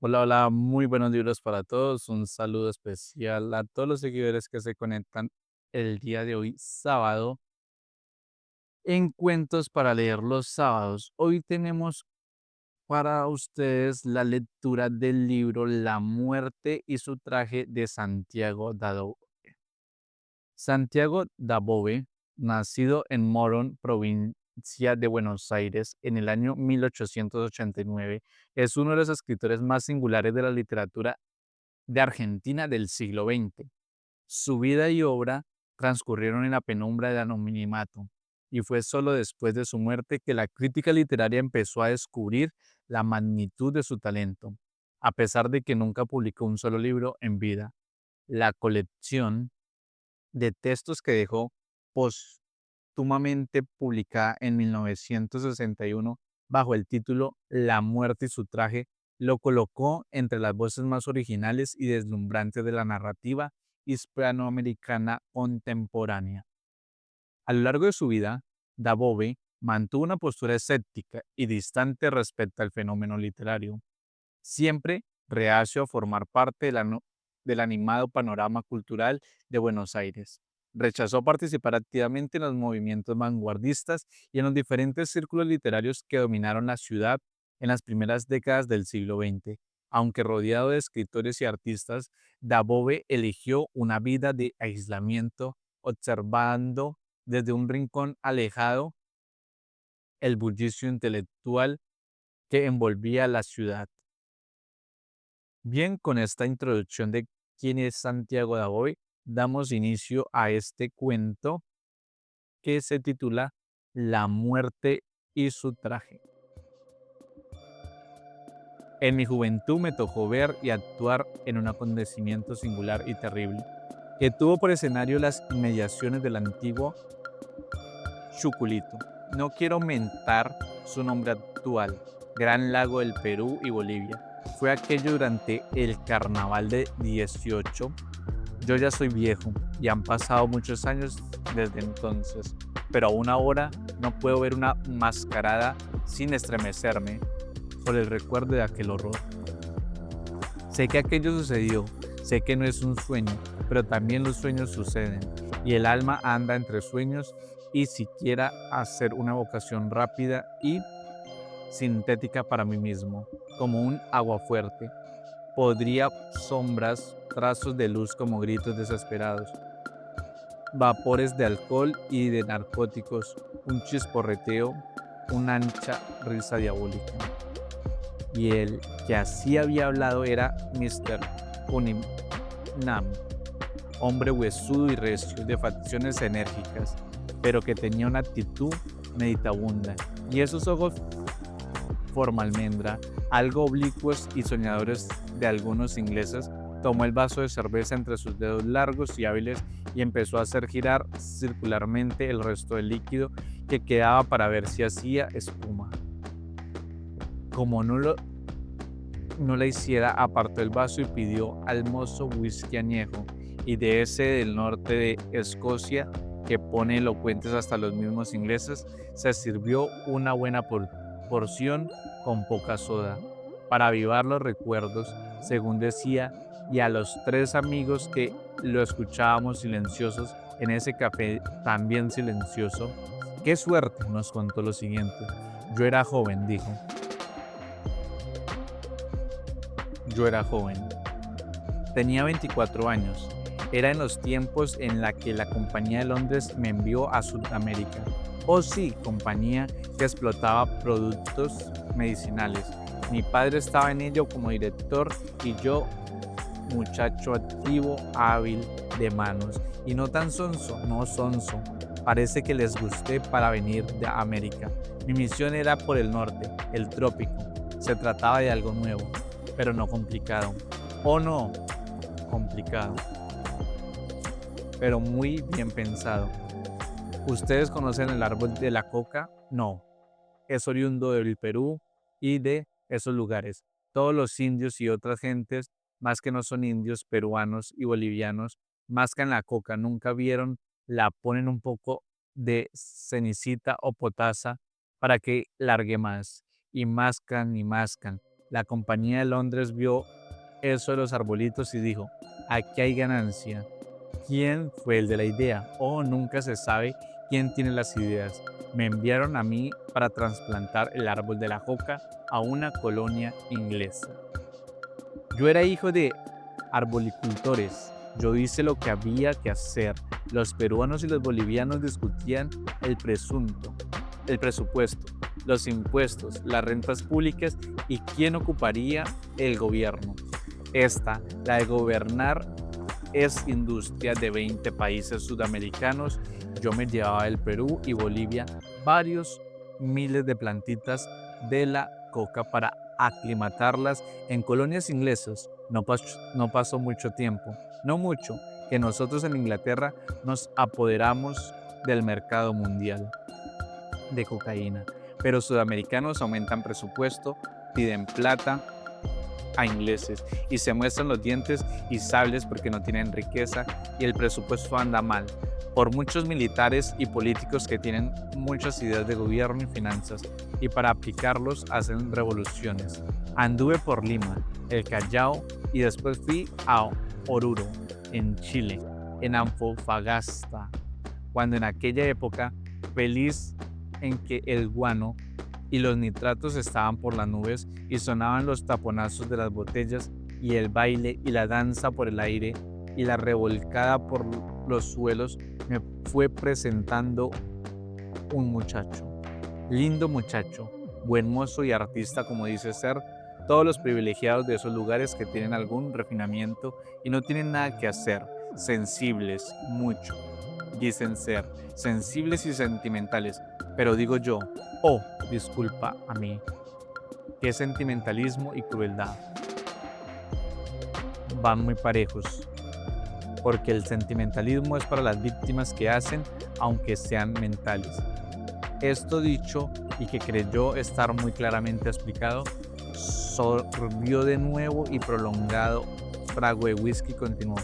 Hola, hola, muy buenos libros para todos. Un saludo especial a todos los seguidores que se conectan el día de hoy, sábado, en Cuentos para leer los sábados. Hoy tenemos para ustedes la lectura del libro La muerte y su traje de Santiago Dado. Santiago Dabove, nacido en Morón, provincia de Buenos Aires, en el año 1889, es uno de los escritores más singulares de la literatura de Argentina del siglo XX. Su vida y obra transcurrieron en la penumbra del anonimato, y fue solo después de su muerte que la crítica literaria empezó a descubrir la magnitud de su talento, a pesar de que nunca publicó un solo libro en vida. La colección de textos que dejó póstumamente publicada en 1961 bajo el título La muerte y su traje, lo colocó entre las voces más originales y deslumbrantes de la narrativa hispanoamericana contemporánea. A lo largo de su vida, Dabove mantuvo una postura escéptica y distante respecto al fenómeno literario, siempre reacio a formar parte del animado panorama cultural de Buenos Aires. Rechazó participar activamente en los movimientos vanguardistas y en los diferentes círculos literarios que dominaron la ciudad en las primeras décadas del siglo XX. Aunque rodeado de escritores y artistas, Dabove eligió una vida de aislamiento, observando desde un rincón alejado el bullicio intelectual que envolvía la ciudad. Bien, con esta introducción de quién es Santiago Daboy, damos inicio a este cuento que se titula La muerte y su traje. En mi juventud me tocó ver y actuar en un acontecimiento singular y terrible, que tuvo por escenario las inmediaciones del antiguo Chuculito. No quiero mentar su nombre actual, Gran Lago del Perú y Bolivia. Fue aquello durante el carnaval de 18. Yo ya soy viejo y han pasado muchos años desde entonces, pero aún ahora no puedo ver una mascarada sin estremecerme por el recuerdo de aquel horror. Sé que aquello sucedió, sé que no es un sueño, pero también los sueños suceden y el alma anda entre sueños y siquiera hacer una evocación rápida y sintética para mí mismo, como un aguafuerte. Podría sombras, trazos de luz como gritos desesperados, vapores de alcohol y de narcóticos, un chisporreteo, una ancha risa diabólica. Y el que así había hablado era Mr. Nam, hombre huesudo y recio, de facciones enérgicas, pero que tenía una actitud meditabunda, y esos ojos forma almendra, algo oblicuos y soñadores de algunos ingleses, tomó el vaso de cerveza entre sus dedos largos y hábiles y empezó a hacer girar circularmente el resto del líquido que quedaba para ver si hacía espuma. Como no la hiciera, apartó el vaso y pidió al mozo whisky añejo, y de ese del norte de Escocia, que pone elocuentes hasta los mismos ingleses, se sirvió una buena porción con poca soda, para avivar los recuerdos, según decía, y a los tres amigos que lo escuchábamos silenciosos en ese café también silencioso. Qué suerte, nos contó lo siguiente. Yo era joven, dijo. Yo era joven. Tenía 24 años. Era en los tiempos en la que la Compañía de Londres me envió a Sudamérica. Oh sí, compañía que explotaba productos medicinales. Mi padre estaba en ello como director y yo, muchacho activo, hábil, de manos. Y no tan sonso, no sonso. Parece que les gusté para venir de América. Mi misión era por el norte, el trópico. Se trataba de algo nuevo, pero no complicado. Oh no, complicado, pero muy bien pensado. ¿Ustedes conocen el árbol de la coca? No, es oriundo del Perú y de esos lugares. Todos los indios y otras gentes, más que no son indios, peruanos y bolivianos, mascan la coca, nunca vieron, la ponen un poco de cenicita o potasa para que largue más, y mascan y mascan. La Compañía de Londres vio eso de los arbolitos y dijo, aquí hay ganancia. ¿Quién fue el de la idea? Oh, nunca se sabe quién tiene las ideas. Me enviaron a mí para trasplantar el árbol de la joca a una colonia inglesa. Yo era hijo de arbolicultores. Yo hice lo que había que hacer. Los peruanos y los bolivianos discutían el presupuesto, los impuestos, las rentas públicas y quién ocuparía el gobierno. Esta, la de gobernar, es industria de 20 países sudamericanos. Yo me llevaba del Perú y Bolivia varios miles de plantitas de la coca para aclimatarlas en colonias inglesas. No pasó mucho tiempo, no mucho, que nosotros en Inglaterra nos apoderamos del mercado mundial de cocaína. Pero sudamericanos aumentan presupuesto, piden plata a ingleses y se muestran los dientes y sables porque no tienen riqueza y el presupuesto anda mal. Por muchos militares y políticos que tienen muchas ideas de gobierno y finanzas y para aplicarlos hacen revoluciones. Anduve por Lima, el Callao y después fui a Oruro, en Chile, en Antofagasta, cuando en aquella época, feliz en que el guano y los nitratos estaban por las nubes y sonaban los taponazos de las botellas y el baile y la danza por el aire y la revolcada por los suelos, me fue presentando un muchacho, lindo muchacho, buen mozo y artista como dice ser, todos los privilegiados de esos lugares que tienen algún refinamiento y no tienen nada que hacer, sensibles, mucho, dicen ser, sensibles y sentimentales, pero digo yo, oh, disculpa a mí, qué sentimentalismo y crueldad van muy parejos, porque el sentimentalismo es para las víctimas que hacen, aunque sean mentales. Esto dicho y que creyó estar muy claramente explicado, sorbió de nuevo y prolongado trago de whisky continuó.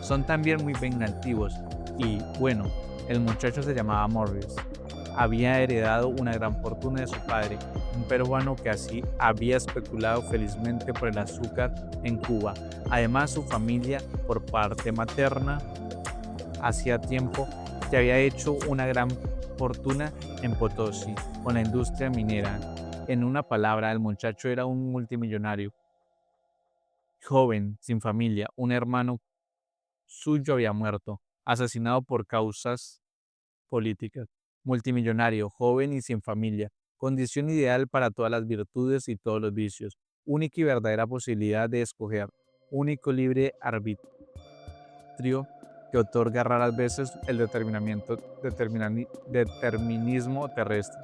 Son también muy vengativos y, bueno, el muchacho se llamaba Morris. Había heredado una gran fortuna de su padre, un peruano que así había especulado felizmente por el azúcar en Cuba. Además, su familia, por parte materna, hacía tiempo que había hecho una gran fortuna en Potosí, con la industria minera. En una palabra, el muchacho era un multimillonario, joven, sin familia. Un hermano suyo había muerto, asesinado por causas políticas. Multimillonario, joven y sin familia, condición ideal para todas las virtudes y todos los vicios, única y verdadera posibilidad de escoger, único libre arbitrio que otorga raras veces el determinismo terrestre.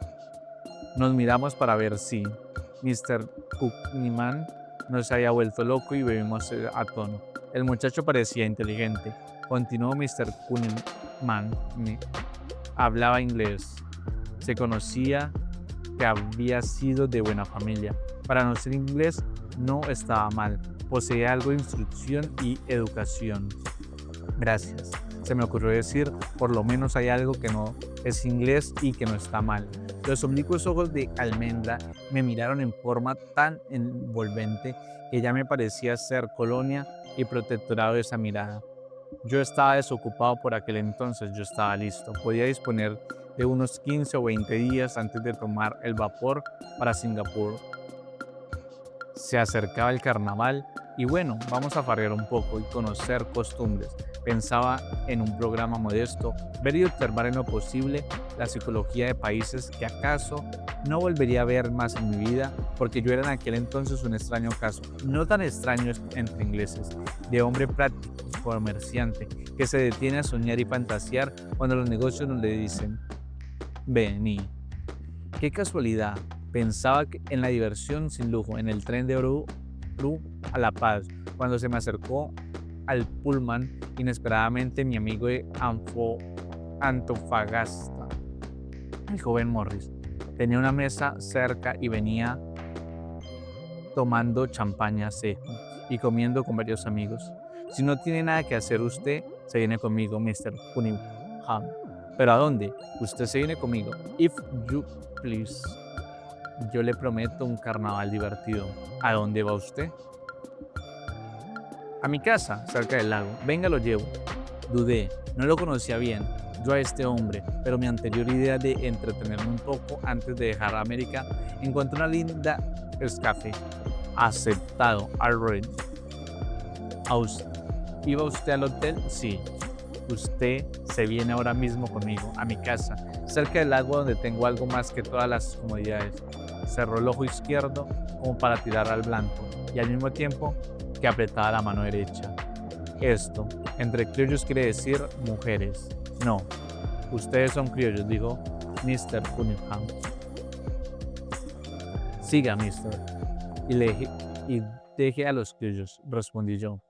Nos miramos para ver si Mr. Cookman no se había vuelto loco y bebimos a tono. El muchacho parecía inteligente. Continuó Mr. Cookman. Hablaba inglés. Se conocía que había sido de buena familia. Para no ser inglés no estaba mal. Poseía algo de instrucción y educación. Gracias. Se me ocurrió decir, por lo menos hay algo que no es inglés y que no está mal. Los oblicuos ojos de almendra me miraron en forma tan envolvente que ya me parecía ser colonia y protectorado de esa mirada. Yo estaba desocupado por aquel entonces, yo estaba listo. Podía disponer de unos 15 o 20 días antes de tomar el vapor para Singapur. Se acercaba el carnaval y bueno, vamos a farrear un poco y conocer costumbres. Pensaba en un programa modesto, ver y observar en lo posible la psicología de países que acaso no volvería a ver más en mi vida, porque yo era en aquel entonces un extraño caso, no tan extraño entre ingleses, de hombre práctico, comerciante, que se detiene a soñar y fantasear cuando los negocios nos le dicen, vení. Qué casualidad, pensaba en la diversión sin lujo, en el tren de Oruro a La Paz, cuando se me acercó al pullman inesperadamente mi amigo de Antofagasta, el joven Morris. Tenía una mesa cerca y venía tomando champaña seco y comiendo con varios amigos. Si no tiene nada que hacer usted, se viene conmigo, Mr. Cunningham. ¿Pero a dónde? Usted se viene conmigo. If you please. Yo le prometo un carnaval divertido. ¿A dónde va usted? A mi casa, cerca del lago. Venga, lo llevo. Dudé, no lo conocía bien, yo a este hombre, pero mi anterior idea de entretenerme un poco antes de dejar América encontró una linda escape. Aceptado, Alred. ¿Iba usted al hotel? Sí. Usted se viene ahora mismo conmigo, a mi casa, cerca del lago donde tengo algo más que todas las comodidades. Cerró el ojo izquierdo como para tirar al blanco y al mismo tiempo que apretaba la mano derecha. Esto, entre criollos quiere decir mujeres. No, ustedes son criollos, dijo Mr. Cunningham. Siga, mister, y, y deje a los criollos, respondí yo.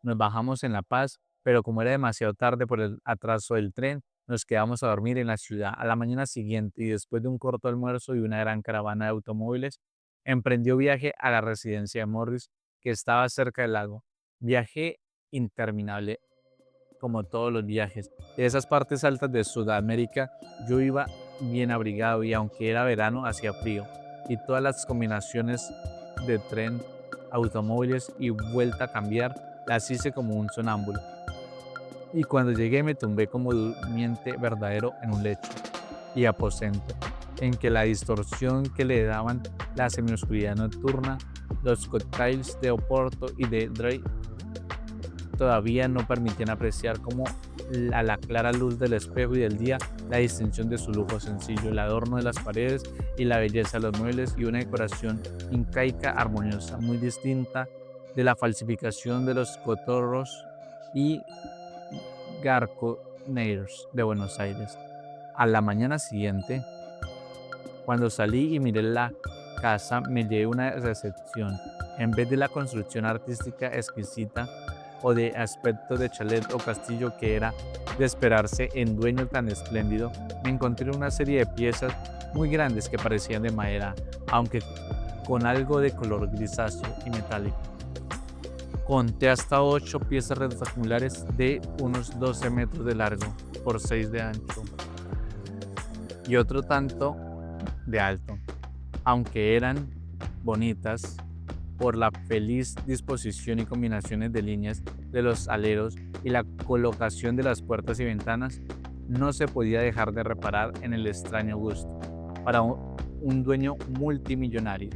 Nos bajamos en La Paz, pero como era demasiado tarde por el atraso del tren, nos quedamos a dormir en la ciudad. A la mañana siguiente, y después de un corto almuerzo y una gran caravana de automóviles, emprendió viaje a la residencia de Morris, que estaba cerca del lago. Viaje interminable, como todos los viajes. De esas partes altas de Sudamérica, yo iba bien abrigado y aunque era verano, hacía frío. Y todas las combinaciones de tren, automóviles y vuelta a cambiar, las hice como un sonámbulo. Y cuando llegué me tumbé como durmiente verdadero en un lecho y aposento, en que la distorsión que le daban la semioscuridad nocturna, los cocktails de Oporto y de Dre todavía no permitían apreciar como a la clara luz del espejo y del día la distinción de su lujo sencillo, el adorno de las paredes y la belleza de los muebles y una decoración incaica armoniosa, muy distinta de la falsificación de los cotorros y garconeiros de Buenos Aires. A la mañana siguiente, cuando salí y miré la casa, me llevé una recepción. En vez de la construcción artística exquisita o de aspecto de chalet o castillo que era de esperarse en dueño tan espléndido, me encontré una serie de piezas muy grandes que parecían de madera, aunque con algo de color grisáceo y metálico. Conté hasta 8 piezas rectangulares de unos 12 metros de largo por 6 de ancho y otro tanto de alto, aunque eran bonitas por la feliz disposición y combinaciones de líneas de los aleros y la colocación de las puertas y ventanas, no se podía dejar de reparar en el extraño gusto, para un dueño multimillonario,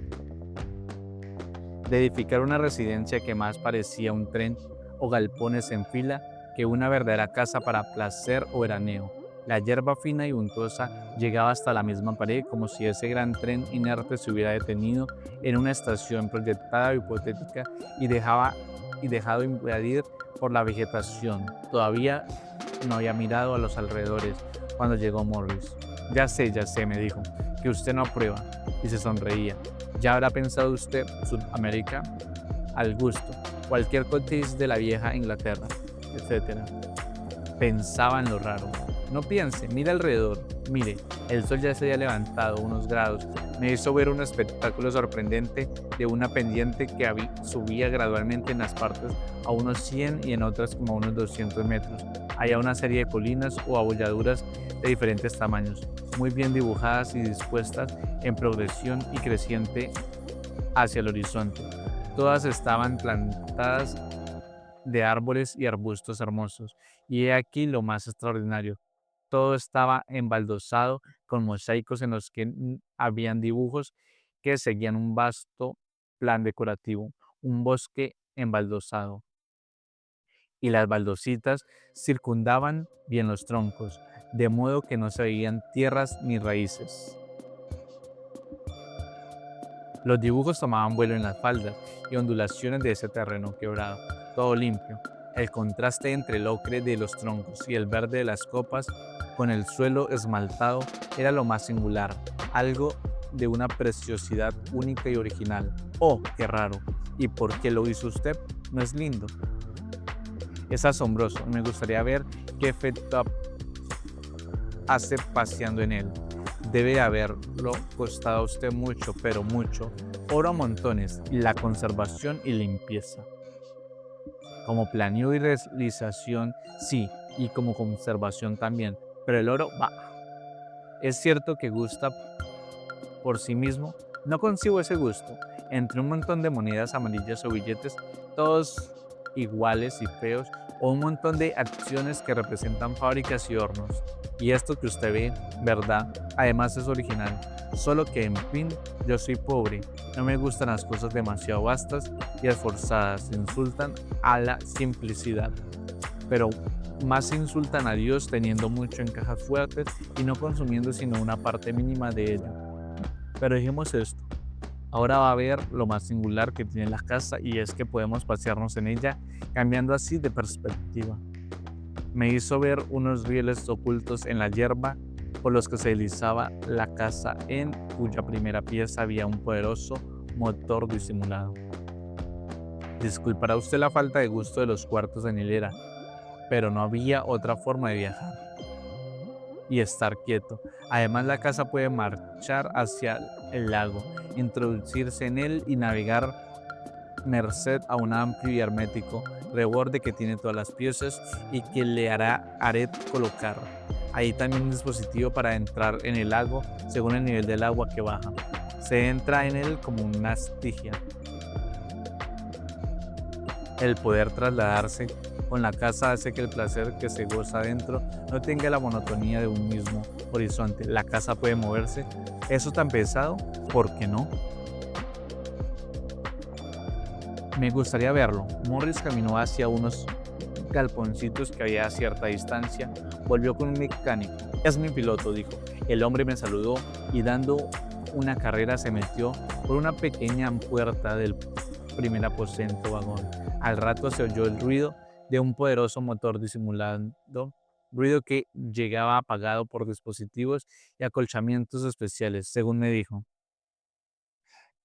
de edificar una residencia que más parecía un tren o galpones en fila que una verdadera casa para placer o veraneo. La hierba fina y untuosa llegaba hasta la misma pared, como si ese gran tren inerte se hubiera detenido en una estación proyectada o hipotética y dejado invadir por la vegetación. Todavía no había mirado a los alrededores cuando llegó Morris. Ya sé, me dijo, que usted no aprueba, y se sonreía. ¿Ya habrá pensado usted Sudamérica? Al gusto, cualquier cotiz de la vieja Inglaterra, etcétera. Pensaba en lo raro. No piense, mire alrededor. Mire, el sol ya se había levantado unos grados. Me hizo ver un espectáculo sorprendente de una pendiente que subía gradualmente en las partes a unos 100 y en otras como a unos 200 metros. Había una serie de colinas o abolladuras de diferentes tamaños, muy bien dibujadas y dispuestas en progresión y creciente hacia el horizonte. Todas estaban plantadas de árboles y arbustos hermosos. Y he aquí lo más extraordinario. Todo estaba embaldosado con mosaicos en los que habían dibujos que seguían un vasto plan decorativo, un bosque embaldosado. Y las baldositas circundaban bien los troncos, de modo que no se veían tierras ni raíces. Los dibujos tomaban vuelo en las faldas y ondulaciones de ese terreno quebrado, todo limpio. El contraste entre el ocre de los troncos y el verde de las copas con el suelo esmaltado era lo más singular, algo de una preciosidad única y original. ¡Oh, qué raro! ¿Y por qué lo hizo usted? ¿No es lindo? Es asombroso. Me gustaría ver qué efecto hace paseando en él. Debe haberlo costado a usted mucho, pero mucho. Oro a montones, y la conservación y limpieza. Como planeo y realización, sí, y como conservación también, pero el oro va. Es cierto que gusta por sí mismo, no concibo ese gusto. Entre un montón de monedas amarillas o billetes, todos iguales y feos, o un montón de acciones que representan fábricas y hornos. Y esto que usted ve, ¿verdad? Además es original. Solo que, en fin, yo soy pobre. No me gustan las cosas demasiado vastas y esforzadas. Insultan a la simplicidad. Pero más insultan a Dios teniendo mucho en cajas fuertes y no consumiendo sino una parte mínima de ello. Pero dijimos esto. Ahora va a ver lo más singular que tiene la casa, y es que podemos pasearnos en ella cambiando así de perspectiva. Me hizo ver unos rieles ocultos en la hierba por los que se deslizaba la casa, en cuya primera pieza había un poderoso motor disimulado. Disculpará usted la falta de gusto de los cuartos en hilera, pero no había otra forma de viajar y estar quieto. Además, la casa puede marchar hacia el lago, introducirse en él y navegar merced a un amplio y hermético reborde que tiene todas las piezas y que le hará colocar. Hay también un dispositivo para entrar en el lago según el nivel del agua que baja. Se entra en él como una estigia. El poder trasladarse con la casa hace que el placer que se goza dentro no tenga la monotonía de un mismo horizonte. La casa puede moverse. ¿Eso tan pesado? ¿Por qué no? Me gustaría verlo. Morris caminó hacia unos galponcitos que había a cierta distancia. Volvió con un mecánico. Es mi piloto, dijo. El hombre me saludó y, dando una carrera, se metió por una pequeña puerta del primer aposento vagón. Al rato se oyó el ruido de un poderoso motor disimulado, ruido que llegaba apagado por dispositivos y acolchamientos especiales, según me dijo.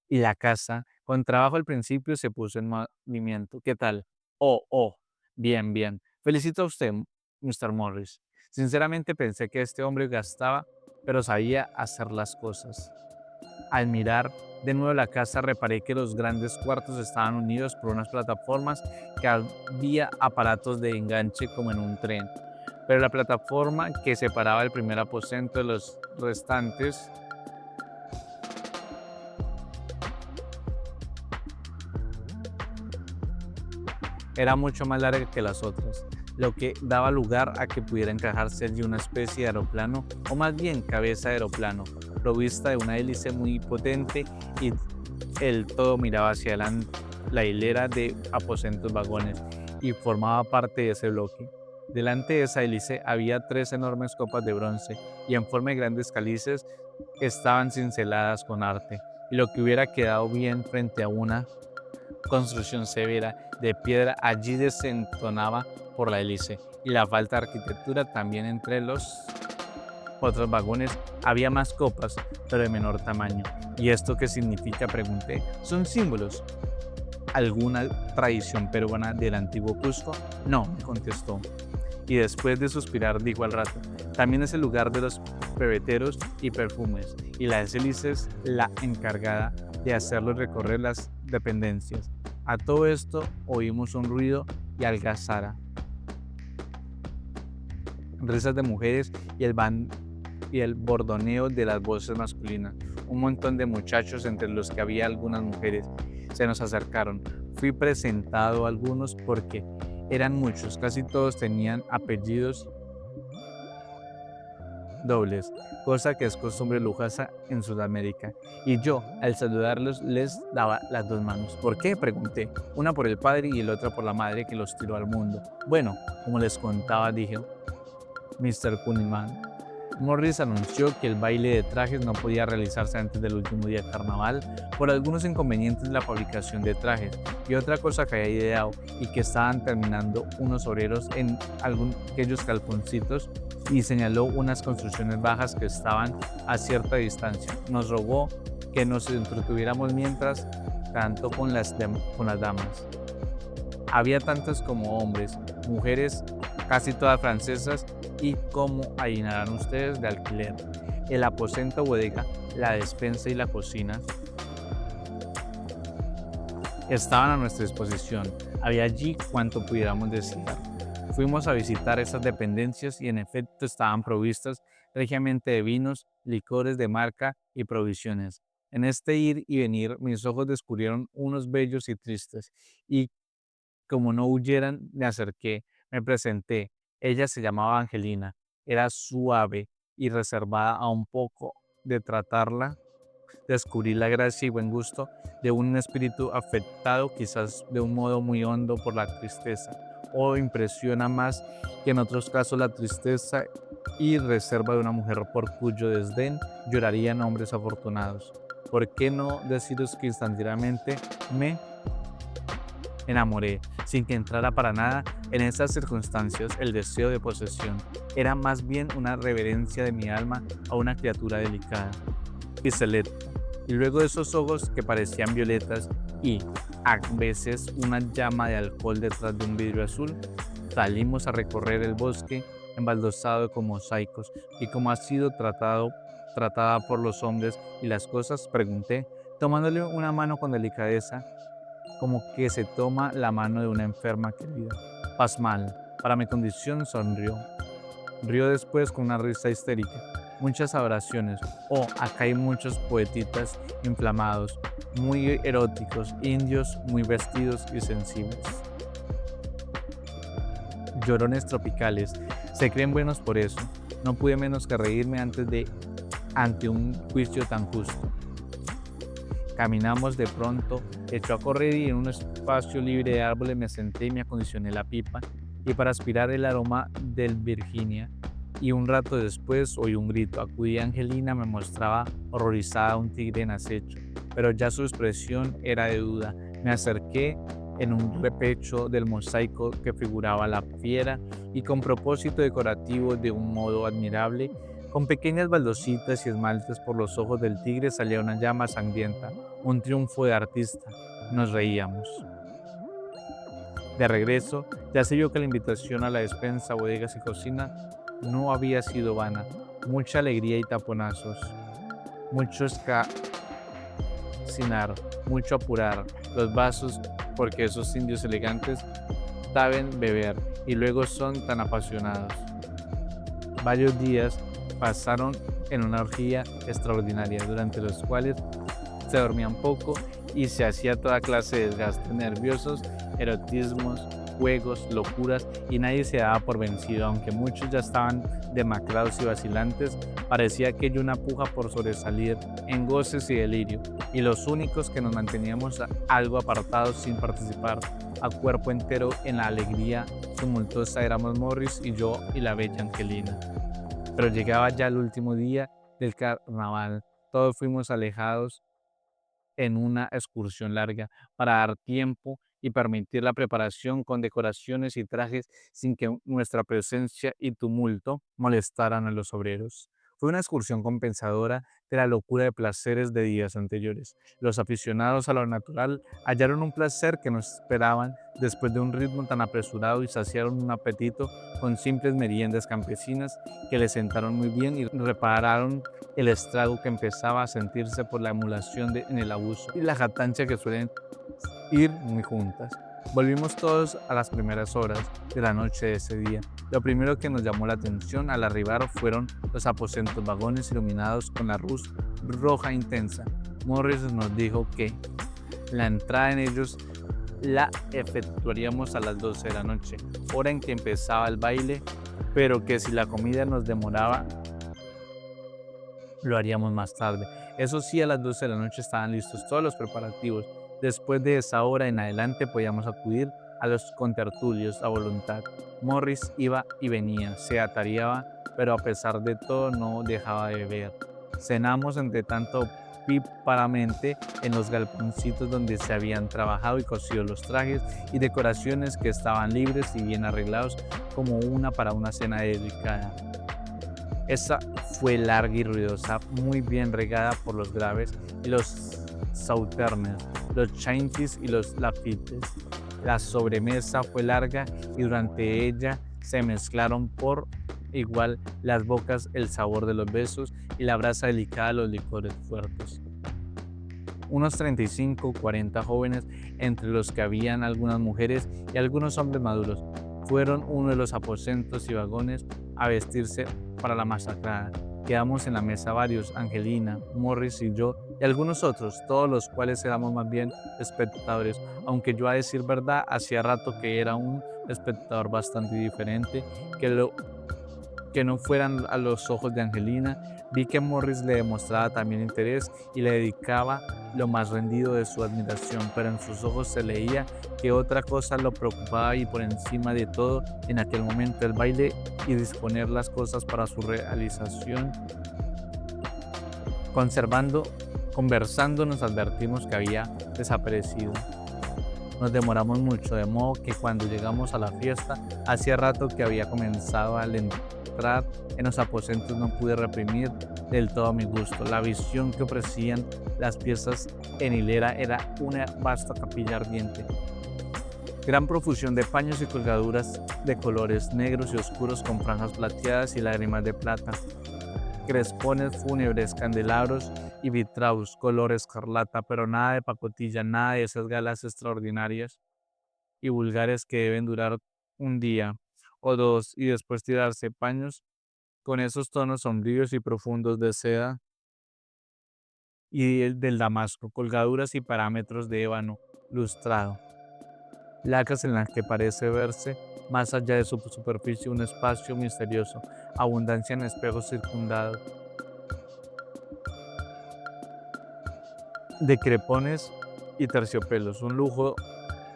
Y la casa, con trabajo al principio, se puso en movimiento. ¿Qué tal? Oh, bien, bien. Felicito a usted, Mr. Morris. Sinceramente pensé que este hombre gastaba, pero sabía hacer las cosas. Al mirar de nuevo la casa, reparé que los grandes cuartos estaban unidos por unas plataformas, que había aparatos de enganche como en un tren. Pero la plataforma que separaba el primer aposento de los restantes era mucho más larga que las otras, lo que daba lugar a que pudiera encajarse allí una especie de aeroplano, o más bien cabeza de aeroplano, provista de una hélice muy potente, y el todo miraba hacia adelante la hilera de aposentos vagones y formaba parte de ese bloque. Delante de esa hélice había 3 enormes copas de bronce, y en forma de grandes cálices estaban cinceladas con arte, y lo que hubiera quedado bien frente a una construcción severa de piedra allí desentonaba por la hélice, y la falta de arquitectura también. Entre los otros vagones había más copas, pero de menor tamaño. ¿Y esto qué significa?, pregunté. ¿Son símbolos? ¿Alguna tradición peruana del antiguo Cusco? No, me contestó. Y después de suspirar dijo al rato: también es el lugar de los pebeteros y perfumes, y la hélice es la encargada de hacerlos recorrer las dependencias. A todo esto oímos un ruido y algazara, risas de mujeres y el bordoneo de las voces masculinas. Un montón de muchachos, entre los que había algunas mujeres, se nos acercaron. Fui presentado a algunos porque eran muchos, casi todos tenían apellidos dobles, cosa que es costumbre lujosa en Sudamérica, y yo, al saludarlos, les daba las 2 manos. ¿Por qué?, pregunté. Una por el padre y la otra por la madre que los tiró al mundo. Bueno, como les contaba, dijo Mr. Cunningham, Morris anunció que el baile de trajes no podía realizarse antes del último día de carnaval por algunos inconvenientes de la fabricación de trajes, y otra cosa que había ideado y que estaban terminando unos obreros en aquellos calponcitos, y señaló unas construcciones bajas que estaban a cierta distancia. Nos rogó que nos entretuviéramos mientras tanto con las damas. Había tantas como hombres, mujeres, casi todas francesas, y, como adivinarán ustedes, de alquiler. El aposento bodega, la despensa y la cocina estaban a nuestra disposición. Había allí cuanto pudiéramos desear. Fuimos a visitar esas dependencias y en efecto estaban provistas regiamente de vinos, licores de marca y provisiones. En este ir y venir mis ojos descubrieron unos bellos y tristes, y como no huyeran, me acerqué, me presenté. Ella se llamaba Angelina, era suave y reservada a un poco de tratarla. Descubrí la gracia y buen gusto de un espíritu afectado quizás de un modo muy hondo por la tristeza, o impresiona más que en otros casos la tristeza y reserva de una mujer por cuyo desdén llorarían hombres afortunados. ¿Por qué no deciros que instantáneamente me enamoré, sin que entrara para nada en esas circunstancias el deseo de posesión? Era más bien una reverencia de mi alma a una criatura delicada y selecta, y luego esos ojos que parecían violetas y a veces una llama de alcohol detrás de un vidrio azul. Salimos a recorrer el bosque embaldosado con mosaicos y como ha sido tratada por los hombres y las cosas, pregunté, tomándole una mano con delicadeza, como que se toma la mano de una enferma querida. Pasmal, para mi condición, sonrió. Rió después con una risa histérica. Muchas adoraciones. Oh, acá hay muchos poetitas inflamados, muy eróticos, indios muy vestidos y sensibles. Llorones tropicales. Se creen buenos por eso. No pude menos que reírme ante un juicio tan justo. Caminamos de pronto, echó a correr y en un espacio libre de árboles me senté y me acondicioné la pipa y para aspirar el aroma del Virginia. Y un rato después oí un grito. Acudí a Angelina, me mostraba horrorizada un tigre en acecho, pero ya su expresión era de duda. Me acerqué en un repecho del mosaico que figuraba la fiera y con propósito decorativo de un modo admirable, con pequeñas baldositas y esmaltes por los ojos del tigre salía una llama sangrienta, un triunfo de artista. Nos reíamos. De regreso, ya se vio que la invitación a la despensa, bodegas y cocina no había sido vana. Mucha alegría y taponazos, mucho escasinar, mucho apurar los vasos, porque esos indios elegantes saben beber y luego son tan apasionados. Varios días pasaron en una orgía extraordinaria, durante los cuales se dormían poco y se hacía toda clase de desgastes nerviosos, erotismos, juegos, locuras, y nadie se daba por vencido, aunque muchos ya estaban demacrados y vacilantes. Parecía aquello una puja por sobresalir en goces y delirio, y los únicos que nos manteníamos algo apartados sin participar a cuerpo entero en la alegría tumultuosa éramos Morris y yo y la bella Angelina. Pero llegaba ya el último día del carnaval. Todos fuimos alejados en una excursión larga para dar tiempo y permitir la preparación con decoraciones y trajes sin que nuestra presencia y tumulto molestaran a los obreros. Fue una excursión compensadora de la locura de placeres de días anteriores. Los aficionados a lo natural hallaron un placer que no esperaban después de un ritmo tan apresurado y saciaron un apetito con simples meriendas campesinas que les sentaron muy bien y repararon el estrago que empezaba a sentirse por la emulación en el abuso y la jactancia que suelen ir muy juntas. Volvimos todos a las primeras horas de la noche de ese día. Lo primero que nos llamó la atención al arribar fueron los aposentos, vagones iluminados con la luz roja intensa. Morris nos dijo que la entrada en ellos la efectuaríamos a las 12 de la noche, hora en que empezaba el baile, pero que si la comida nos demoraba, lo haríamos más tarde. Eso sí, a las 12 de la noche estaban listos todos los preparativos. Después de esa hora en adelante podíamos acudir a los contertulios a voluntad. Morris iba y venía, se atareaba, pero a pesar de todo no dejaba de beber. Cenamos entre tanto píparamente en los galponcitos donde se habían trabajado y cosido los trajes y decoraciones que estaban libres y bien arreglados como una para una cena dedicada. Esa fue larga y ruidosa, muy bien regada por los graves y los sauternes, los chantis y los lafittes. La sobremesa fue larga y durante ella se mezclaron por igual las bocas el sabor de los besos y la brasa delicada de los licores fuertes. Unos 35 o 40 jóvenes, entre los que habían algunas mujeres y algunos hombres maduros, fueron uno de los aposentos y vagones a vestirse para la masacrada. Quedamos en la mesa varios, Angelina, Morris y yo, y algunos otros, todos los cuales éramos más bien espectadores, aunque yo a decir verdad, hacía rato que era un espectador bastante diferente, que no fueran a los ojos de Angelina. Vi que Morris le demostraba también interés y le dedicaba lo más rendido de su admiración, pero en sus ojos se leía que otra cosa lo preocupaba y por encima de todo, en aquel momento, el baile y disponer las cosas para su realización. Conversando nos advertimos que había desaparecido. Nos demoramos mucho, de modo que cuando llegamos a la fiesta, hacía rato que había comenzado. Al entrar en los aposentos no pude reprimir del todo mi gusto. La visión que ofrecían las piezas en hilera era una vasta capilla ardiente. Gran profusión de paños y colgaduras de colores negros y oscuros con franjas plateadas y lágrimas de plata. Crespones fúnebres, candelabros y vitraus, color escarlata, pero nada de pacotilla, nada de esas galas extraordinarias y vulgares que deben durar un día o dos y después tirarse. Paños con esos tonos sombríos y profundos de seda y del damasco, colgaduras y parámetros de ébano lustrado, lacas en las que parece verse, más allá de su superficie, un espacio misterioso, abundancia en espejos circundados de crepones y terciopelos, un lujo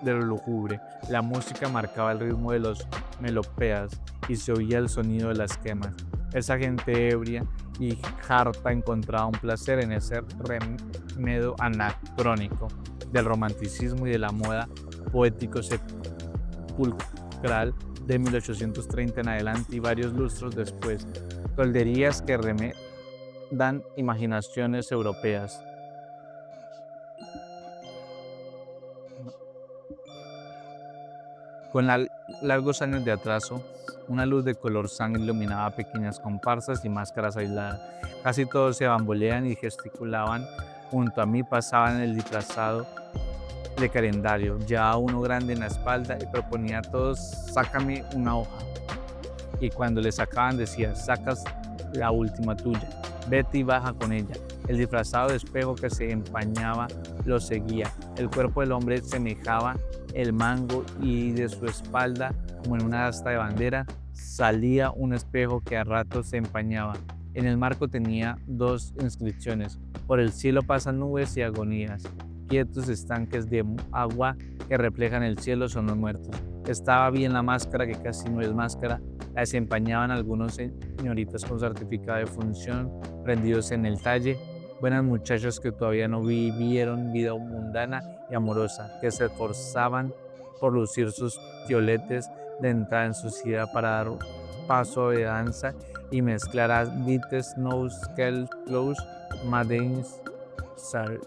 de lo lúgubre. La música marcaba el ritmo de los melopeas y se oía el sonido de las quemas. Esa gente ebria y harta encontraba un placer en ese remedo anacrónico del romanticismo y de la moda poético sepulcral de 1830 en adelante y varios lustros después. Tolderías que remedan imaginaciones europeas. Con largos años de atraso, una luz de color sangre iluminaba pequeñas comparsas y máscaras aisladas. Casi todos se bamboleaban y gesticulaban. Junto a mí pasaban el disfrazado de calendario, ya uno grande en la espalda, y proponía a todos: sácame una hoja. Y cuando le sacaban decía: sacas la última tuya, vete y baja con ella. El disfrazado de espejo que se empañaba lo seguía. El cuerpo del hombre semejaba el mango y de su espalda, como en una asta de bandera, salía un espejo que a ratos se empañaba. En el marco tenía dos inscripciones: por el cielo pasan nubes y agonías, quietos estanques de agua que reflejan el cielo son los muertos. Estaba bien la máscara, que casi no es máscara, la desempañaban algunos señoritas con certificado de función prendidos en el talle, buenas muchachas que todavía no vivieron vida mundana y amorosa, que se esforzaban por lucir sus violetes de entrada en sociedad para dar paso de danza y mezclar advites, nous, quel, close, madens, sar.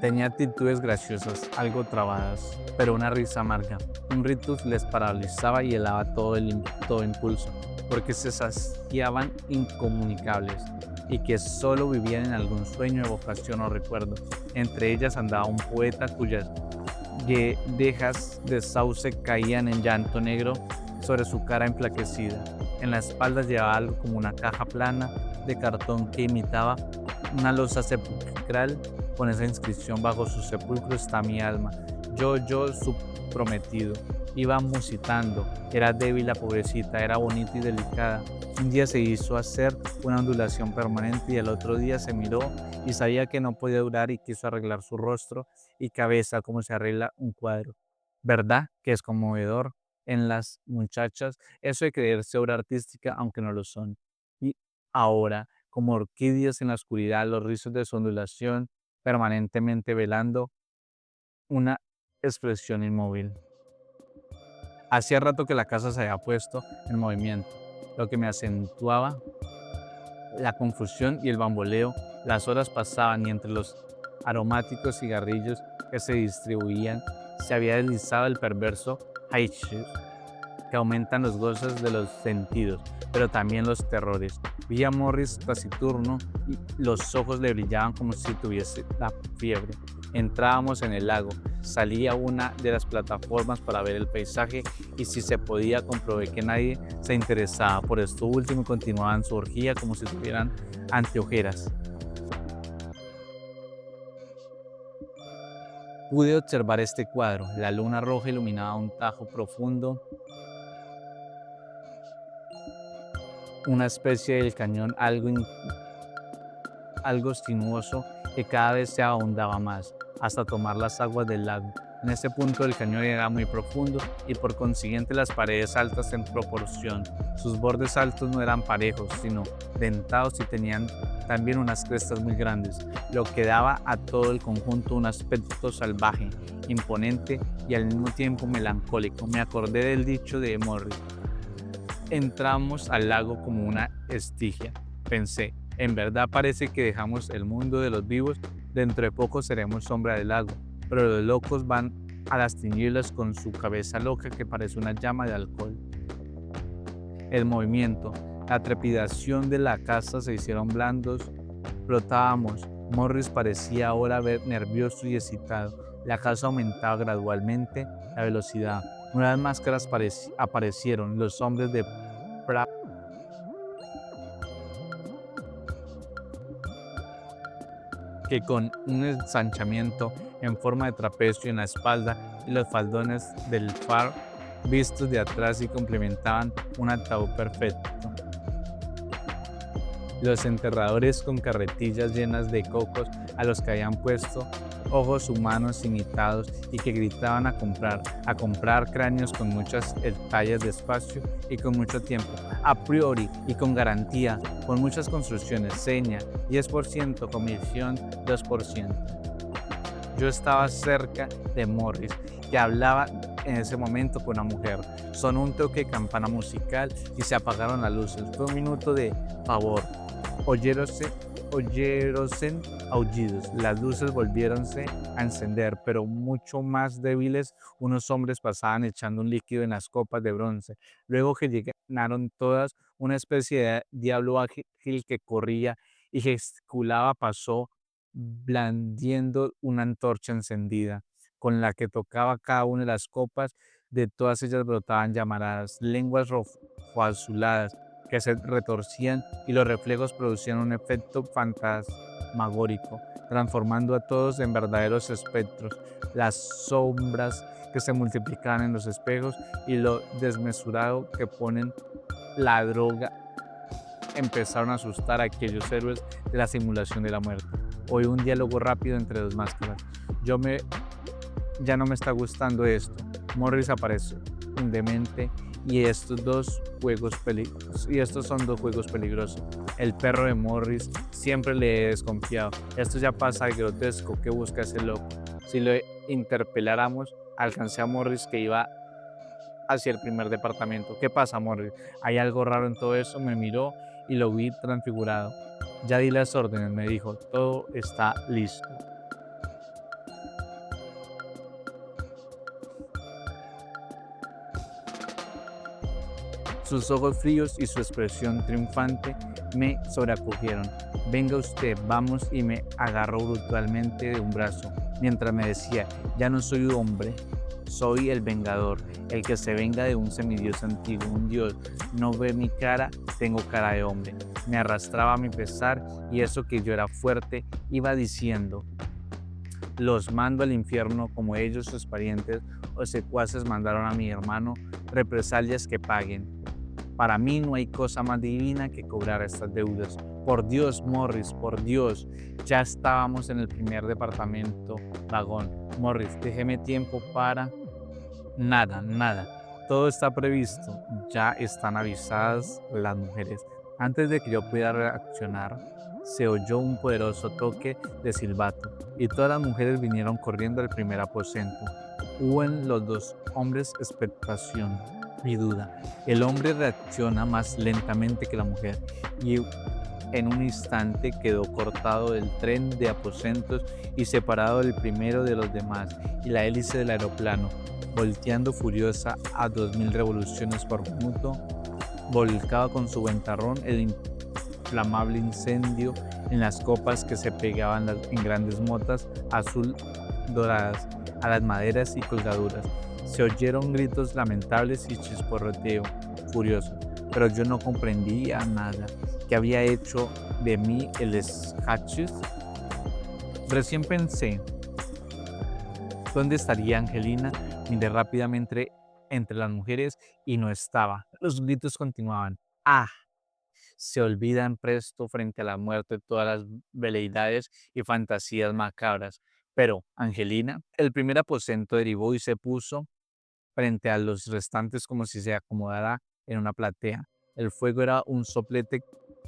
Tenía actitudes graciosas, algo trabadas, pero una risa amarga. Un ritus les paralizaba y helaba todo impulso, porque se saciaban incomunicables y que solo vivían en algún sueño, evocación o recuerdo. Entre ellas andaba un poeta cuyas guedejas de sauce caían en llanto negro sobre su cara enflaquecida. En la espalda llevaba algo como una caja plana de cartón que imitaba una losa sepulcral. Con esa inscripción: bajo su sepulcro está mi alma. Yo, su prometido. Iba musitando. Era débil la pobrecita, era bonita y delicada. Un día se hizo hacer una ondulación permanente y el otro día se miró y sabía que no podía durar y quiso arreglar su rostro y cabeza como se arregla un cuadro. ¿Verdad que es conmovedor en las muchachas eso de creerse obra artística aunque no lo son? Y ahora, como orquídeas en la oscuridad, los rizos de su ondulación permanentemente velando una expresión inmóvil. Hacía rato que la casa se había puesto en movimiento, lo que me acentuaba la confusión y el bamboleo. Las horas pasaban y entre los aromáticos cigarrillos que se distribuían se había deslizado el perverso hashish, que aumentan los gozos de los sentidos, pero también los terrores. Vi a Morris taciturno y los ojos le brillaban como si tuviese la fiebre. Entrábamos en el lago. Salí a una de las plataformas para ver el paisaje y si se podía comprobé que nadie se interesaba por esto último y continuaban su orgía como si tuvieran anteojeras. Pude observar este cuadro. La luna roja iluminaba un tajo profundo, una especie del cañón algo sinuoso que cada vez se ahondaba más, hasta tomar las aguas del lago. En ese punto el cañón era muy profundo y por consiguiente las paredes altas en proporción. Sus bordes altos no eran parejos, sino dentados y tenían también unas crestas muy grandes, lo que daba a todo el conjunto un aspecto salvaje, imponente y al mismo tiempo melancólico. Me acordé del dicho de Morris: entramos al lago como una estigia. Pensé, en verdad parece que dejamos el mundo de los vivos, dentro de poco seremos sombra del lago, pero los locos van a las tinieblas con su cabeza loca que parece una llama de alcohol. El movimiento, la trepidación de la casa se hicieron blandos, flotábamos. Morris parecía ahora ver nervioso y excitado. La casa aumentaba gradualmente la velocidad. Nuevas máscaras aparecieron, los hombres de Prague que con un ensanchamiento en forma de trapecio en la espalda y los faldones del far vistos de atrás y complementaban un ataúd perfecto. Los enterradores con carretillas llenas de cocos a los que habían puesto ojos humanos imitados y que gritaban a comprar cráneos con muchas tallas de espacio y con mucho tiempo, a priori y con garantía, con muchas construcciones, seña, 10%, comisión 2%. Yo estaba cerca de Morris, que hablaba en ese momento con una mujer. Sonó un toque de campana musical y se apagaron las luces. Fue un minuto de pavor. Oyéronse aullidos. Las luces volviéronse a encender, pero mucho más débiles. Unos hombres pasaban echando un líquido en las copas de bronce. Luego que llenaron todas, una especie de diablo ágil que corría y gesticulaba pasó blandiendo una antorcha encendida, con la que tocaba cada una de las copas. De todas ellas brotaban llamaradas, lenguas azuladas que se retorcían y los reflejos producían un efecto fantasmagórico, transformando a todos en verdaderos espectros. Las sombras que se multiplicaban en los espejos y lo desmesurado que ponen la droga empezaron a asustar a aquellos héroes de la simulación de la muerte. Oí un diálogo rápido entre dos máscaras. Ya no me está gustando esto. Morris apareció, un demente, y estos son dos juegos peligrosos. El perro de Morris siempre le he desconfiado. Esto ya pasa de grotesco. ¿Qué busca ese loco? Si lo interpeláramos, alcancé a Morris que iba hacia el primer departamento. ¿Qué pasa, Morris? ¿Hay algo raro en todo eso? Me miró y lo vi transfigurado. Ya di las órdenes, me dijo. Todo está listo. Sus ojos fríos y su expresión triunfante me sobreacogieron. Venga usted, vamos, y me agarró brutalmente de un brazo, mientras me decía, ya no soy un hombre, soy el vengador, el que se venga de un semidios antiguo, un dios. No ve mi cara, tengo cara de hombre. Me arrastraba a mi pesar y eso que yo era fuerte, iba diciendo, los mando al infierno como ellos, sus parientes o secuaces mandaron a mi hermano, represalias que paguen. Para mí no hay cosa más divina que cobrar estas deudas. Por Dios, Morris, por Dios. Ya estábamos en el primer departamento vagón. Morris, déjeme tiempo para... Nada. Todo está previsto. Ya están avisadas las mujeres. Antes de que yo pudiera reaccionar, se oyó un poderoso toque de silbato y todas las mujeres vinieron corriendo al primer aposento. Hubo en los dos hombres expectación y duda. El hombre reacciona más lentamente que la mujer y en un instante quedó cortado del tren de aposentos y separado del primero de los demás, y la hélice del aeroplano, volteando furiosa a 2000 revoluciones por minuto, volcaba con su ventarrón el inflamable incendio en las copas que se pegaban en grandes motas azul doradas. a las maderas y colgaduras. Se oyeron gritos lamentables y chisporroteo furioso, pero yo no comprendía nada. ¿Qué había hecho de mí el Schatches? Recién pensé, ¿dónde estaría Angelina? Miré rápidamente entre las mujeres y no estaba. Los gritos continuaban. ¡Ah! Se olvidan presto frente a la muerte todas las veleidades y fantasías macabras. Pero Angelina, el primer aposento derivó y se puso frente a los restantes como si se acomodara en una platea. El fuego era un soplete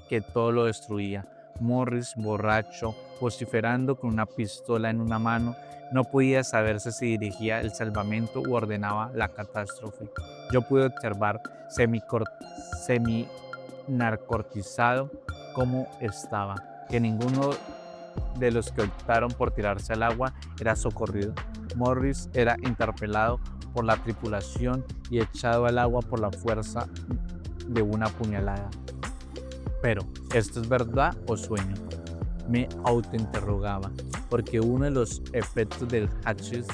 que todo lo destruía. Morris, borracho, vociferando con una pistola en una mano, no podía saberse si dirigía el salvamento o ordenaba la catástrofe. Yo pude observar semi-narcotizado cómo estaba, que ninguno de los que optaron por tirarse al agua era socorrido. Morris era interpelado por la tripulación y echado al agua por la fuerza de una puñalada. Pero, ¿esto es verdad o sueño? Me autointerrogaba, porque uno de los efectos del Hatches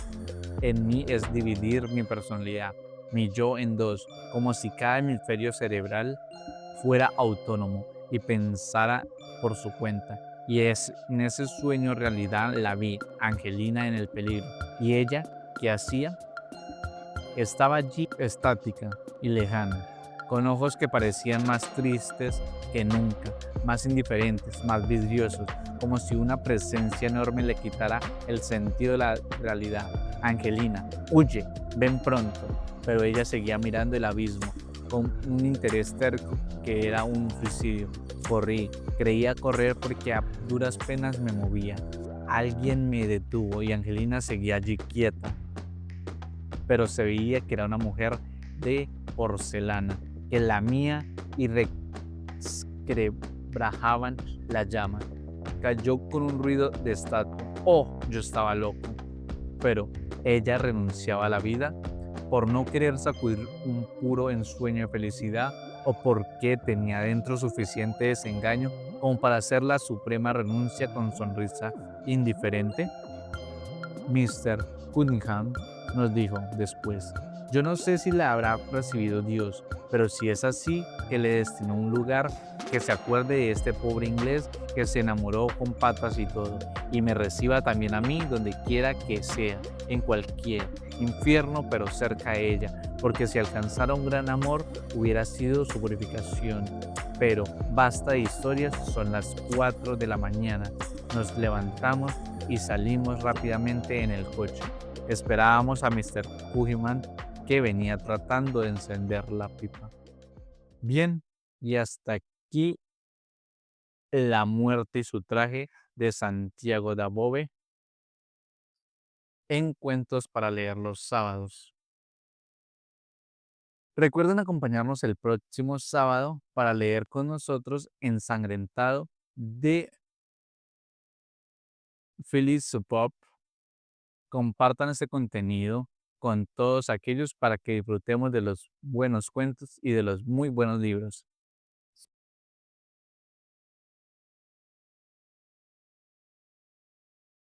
en mí es dividir mi personalidad, mi yo en dos, como si cada hemisferio cerebral fuera autónomo y pensara por su cuenta. Y es en ese sueño realidad la vi, Angelina en el peligro. ¿Y ella qué hacía? Estaba allí estática y lejana, con ojos que parecían más tristes que nunca, más indiferentes, más vidriosos, como si una presencia enorme le quitara el sentido de la realidad. Angelina, huye, ven pronto. Pero ella seguía mirando el abismo con un interés terco que era un suicidio. Corrí, creía correr porque a duras penas me movía. Alguien me detuvo y Angelina seguía allí quieta, pero se veía que era una mujer de porcelana, que lamía y resquebrajaban la llama. Cayó con un ruido de estatua. Oh, yo estaba loco. Pero ella renunciaba a la vida por no querer sacudir un puro ensueño de felicidad o porque tenía dentro suficiente desengaño como para hacer la suprema renuncia con sonrisa indiferente. Mr. Cunningham nos dijo después, yo no sé si la habrá recibido Dios, pero si es así, que le destinó un lugar, que se acuerde de este pobre inglés que se enamoró con patas y todo, y me reciba también a mí donde quiera que sea, en cualquier infierno, pero cerca de ella, porque si alcanzara un gran amor hubiera sido su purificación. Pero basta de historias, son las 4 de la mañana. Nos levantamos y salimos rápidamente en el coche. Esperábamos a Mr. Cunningham, que venía tratando de encender la pipa. Bien, y hasta aquí La muerte y su traje de Santiago Dabove en Cuentos para leer los sábados. Recuerden acompañarnos el próximo sábado para leer con nosotros Ensangrentado de Phyllis Pop. Compartan este contenido con todos aquellos para que disfrutemos de los buenos cuentos y de los muy buenos libros.